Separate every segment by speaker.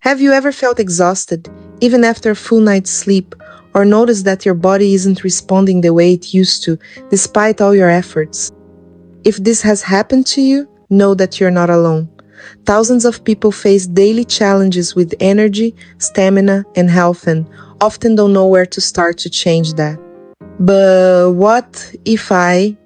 Speaker 1: Have you ever felt exhausted, even after a full night's sleep, or noticed that your body isn't responding the way it used to, despite all your efforts? If this has happened to you, know that you're not alone. Thousands of people face daily challenges with energy, stamina, and health and often don't know where to start to change that. But what if I,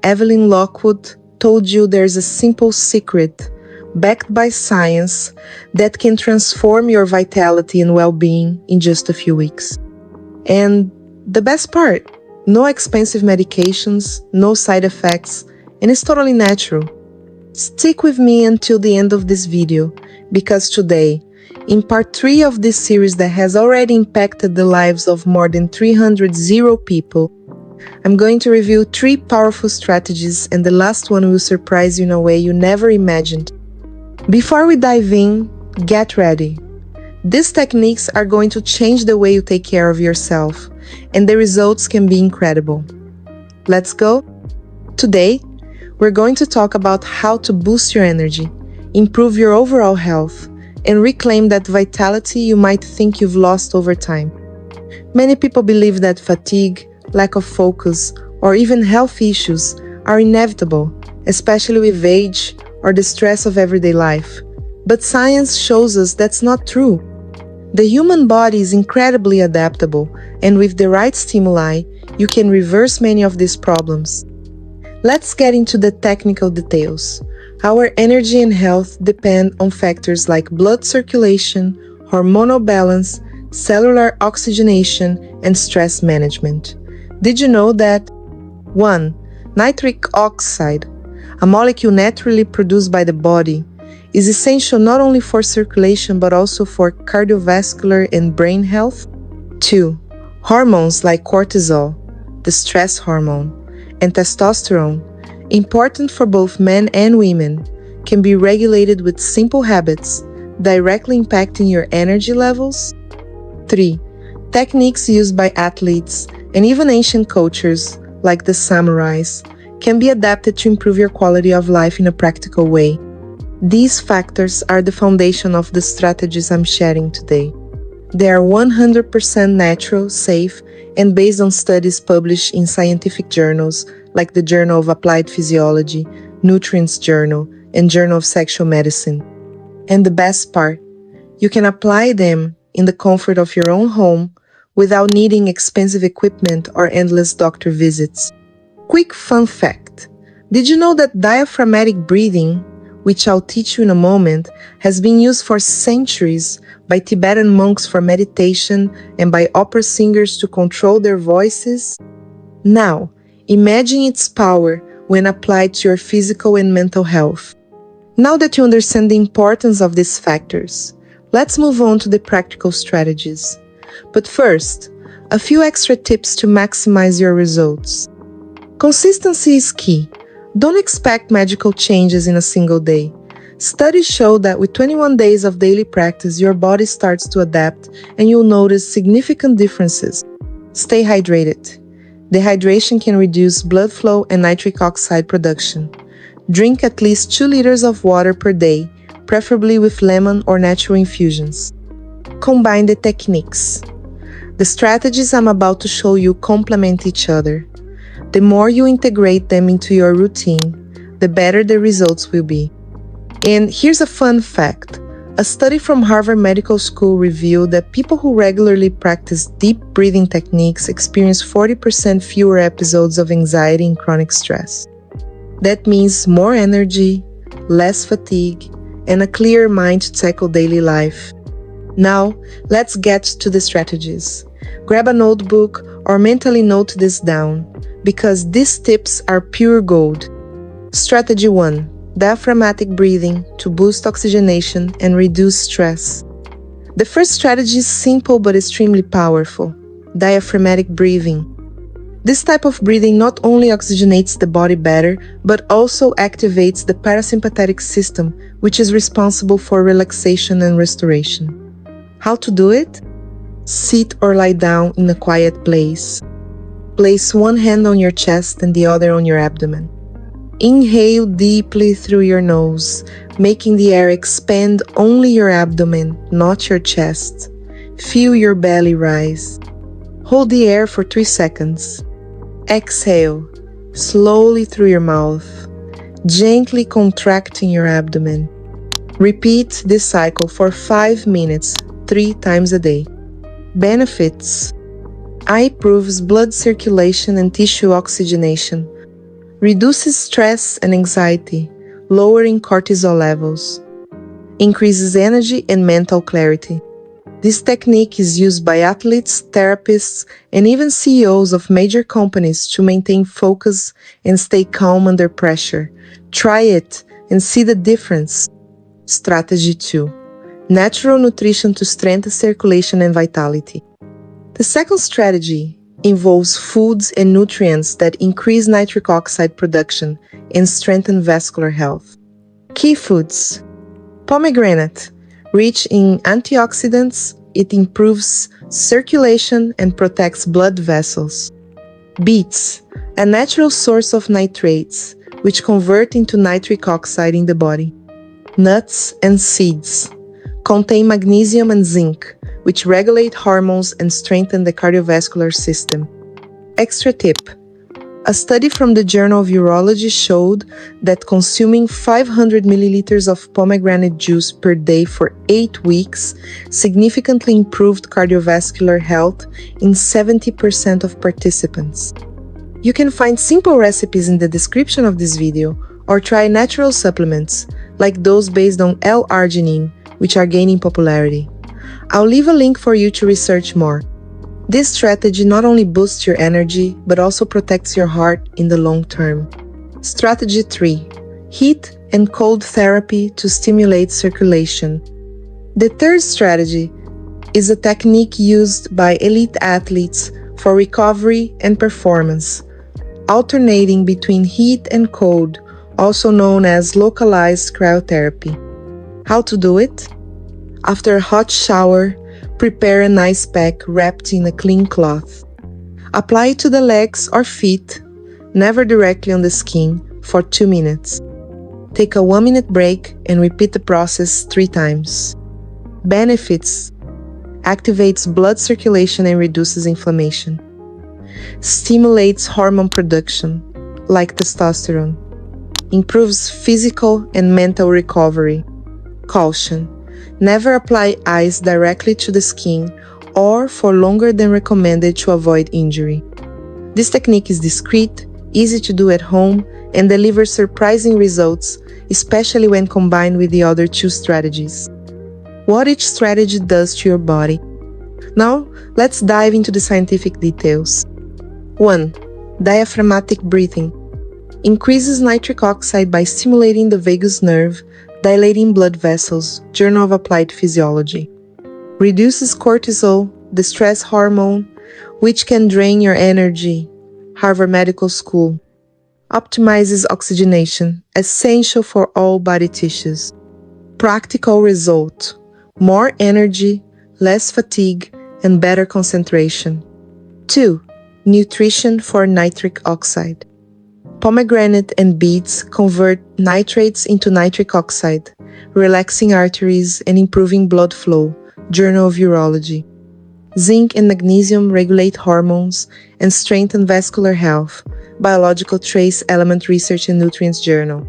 Speaker 1: Evelyn Lockwood, told you there's a simple secret, backed by science, that can transform your vitality and well-being in just a few weeks? And the best part, no expensive medications, no side effects, and it's totally natural. Stick with me until the end of this video, because today, in part 3 of this series that has already impacted the lives of more than 300 people, I'm going to review 3 powerful strategies, and the last one will surprise you in a way you never imagined. Before we dive in, get ready. These techniques are going to change the way you take care of yourself, and the results can be incredible. Let's go? Today, we're going to talk about how to boost your energy, improve your overall health, and reclaim that vitality you might think you've lost over time. Many people believe that fatigue, lack of focus, or even health issues are inevitable, especially with age or the stress of everyday life. But science shows us that's not true. The human body is incredibly adaptable, and with the right stimuli, you can reverse many of these problems. Let's get into the technical details. Our energy and health depend on factors like blood circulation, hormonal balance, cellular oxygenation, and stress management. Did you know that 1. Nitric oxide, a molecule naturally produced by the body, is essential not only for circulation but also for cardiovascular and brain health? 2. Hormones like cortisol, the stress hormone, and testosterone, important for both men and women, can be regulated with simple habits, directly impacting your energy levels. 3. Techniques used by athletes and even ancient cultures, like the samurais, can be adapted to improve your quality of life in a practical way. These factors are the foundation of the strategies I'm sharing today. They are 100% natural, safe, and based on studies published in scientific journals like the Journal of Applied Physiology, Nutrients Journal, and Journal of Sexual Medicine. And the best part, you can apply them in the comfort of your own home without needing expensive equipment or endless doctor visits. Quick fun fact: did you know that diaphragmatic breathing, which I'll teach you in a moment, has been used for centuries by Tibetan monks for meditation and by opera singers to control their voices? Now, imagine its power when applied to your physical and mental health. Now that you understand the importance of these factors, let's move on to the practical strategies. But first, a few extra tips to maximize your results. Consistency is key. Don't expect magical changes in a single day. Studies show that with 21 days of daily practice, your body starts to adapt and you'll notice significant differences. Stay hydrated. Dehydration can reduce blood flow and nitric oxide production. Drink at least 2 liters of water per day, preferably with lemon or natural infusions. Combine the techniques. The strategies I'm about to show you complement each other. The more you integrate them into your routine, the better the results will be. And here's a fun fact. A study from Harvard Medical School revealed that people who regularly practice deep breathing techniques experience 40% fewer episodes of anxiety and chronic stress. That means more energy, less fatigue, and a clearer mind to tackle daily life. Now, let's get to the strategies. Grab a notebook or mentally note this down, because these tips are pure gold. Strategy 1. Diaphragmatic breathing to boost oxygenation and reduce stress. The first strategy is simple but extremely powerful: diaphragmatic breathing. This type of breathing not only oxygenates the body better, but also activates the parasympathetic system, which is responsible for relaxation and restoration. How to do it? Sit or lie down in a quiet place. Place one hand on your chest and the other on your abdomen. Inhale deeply through your nose, making the air expand only your abdomen, not your chest. Feel your belly rise. Hold the air for 3 seconds. Exhale, slowly through your mouth, gently contracting your abdomen. Repeat this cycle for 5 minutes, 3 times a day. Benefits: improves blood circulation and tissue oxygenation, reduces stress and anxiety, lowering cortisol levels, increases energy and mental clarity. This technique is used by athletes, therapists, and even CEOs of major companies to maintain focus and stay calm under pressure. Try it and see the difference. Strategy 2. Natural nutrition to strengthen circulation and vitality. The second strategy involves foods and nutrients that increase nitric oxide production and strengthen vascular health. Key foods: pomegranate, rich in antioxidants, it improves circulation and protects blood vessels. Beets, a natural source of nitrates, which convert into nitric oxide in the body. Nuts and seeds contain magnesium and zinc, which regulate hormones and strengthen the cardiovascular system. Extra tip: a study from the Journal of Urology showed that consuming 500 milliliters of pomegranate juice per day for 8 weeks significantly improved cardiovascular health in 70% of participants. You can find simple recipes in the description of this video, or try natural supplements like those based on L-arginine, which are gaining popularity. I'll leave a link for you to research more. This strategy not only boosts your energy, but also protects your heart in the long term. Strategy 3. Heat and cold therapy to stimulate circulation. The third strategy is a technique used by elite athletes for recovery and performance, alternating between heat and cold, also known as localized cryotherapy. How to do it? After a hot shower, prepare an ice pack wrapped in a clean cloth. Apply it to the legs or feet, never directly on the skin, for 2 minutes. Take a 1-minute break and repeat the process 3 times. Benefits: activates blood circulation and reduces inflammation. Stimulates hormone production, like testosterone. Improves physical and mental recovery. Caution: never apply ice directly to the skin or for longer than recommended to avoid injury. This technique is discreet, easy to do at home, and delivers surprising results, especially when combined with the other 2 strategies. What each strategy does to your body. Now, let's dive into the scientific details. 1. Diaphragmatic breathing. Increases nitric oxide by stimulating the vagus nerve, dilating blood vessels. Journal of Applied Physiology. Reduces cortisol, the stress hormone, which can drain your energy. Harvard Medical School. Optimizes oxygenation, essential for all body tissues. Practical result: more energy, less fatigue, and better concentration. 2. Nutrition for nitric oxide. Pomegranate and beets convert nitrates into nitric oxide, relaxing arteries and improving blood flow. Journal of Urology. Zinc and magnesium regulate hormones and strengthen vascular health. Biological Trace Element Research and Nutrients Journal.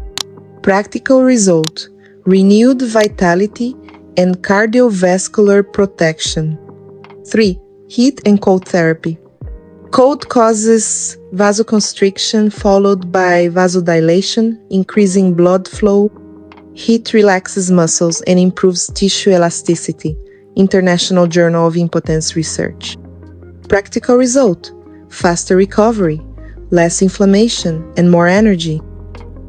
Speaker 1: Practical result: renewed vitality and cardiovascular protection. 3. Heat and cold therapy. Cold causes vasoconstriction followed by vasodilation, increasing blood flow. Heat relaxes muscles and improves tissue elasticity. International Journal of Impotence Research. Practical result: faster recovery, less inflammation, and more energy.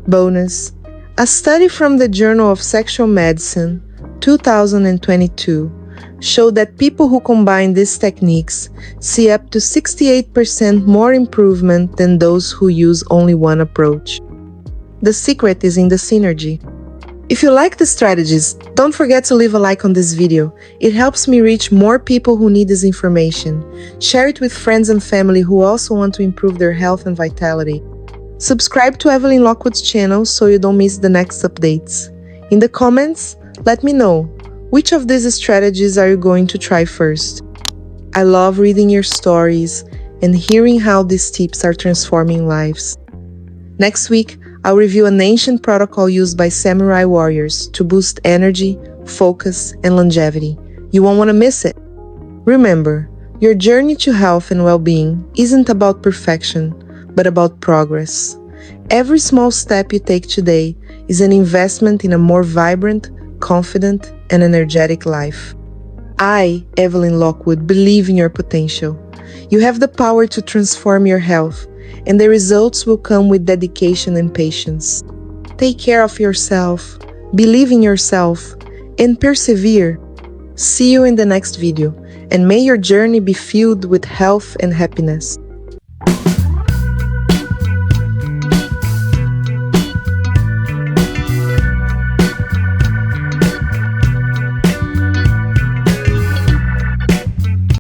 Speaker 1: Bonus: a study from the Journal of Sexual Medicine, 2022, showed that people who combine these techniques see up to 68% more improvement than those who use only one approach. The secret is in the synergy. If you like the strategies, don't forget to leave a like on this video. It helps me reach more people who need this information. Share it with friends and family who also want to improve their health and vitality. Subscribe to Evelyn Lockwood's channel so you don't miss the next updates. In the comments, let me know, which of these strategies are you going to try first? I love reading your stories and hearing how these tips are transforming lives. Next week, I'll review an ancient protocol used by samurai warriors to boost energy, focus, and longevity. You won't want to miss it. Remember, your journey to health and well-being isn't about perfection, but about progress. Every small step you take today is an investment in a more vibrant, confident, and energetic life. I, Evelyn Lockwood, believe in your potential. You have the power to transform your health, and the results will come with dedication and patience. Take care of yourself, believe in yourself, and persevere. See you in the next video, and may your journey be filled with health and happiness.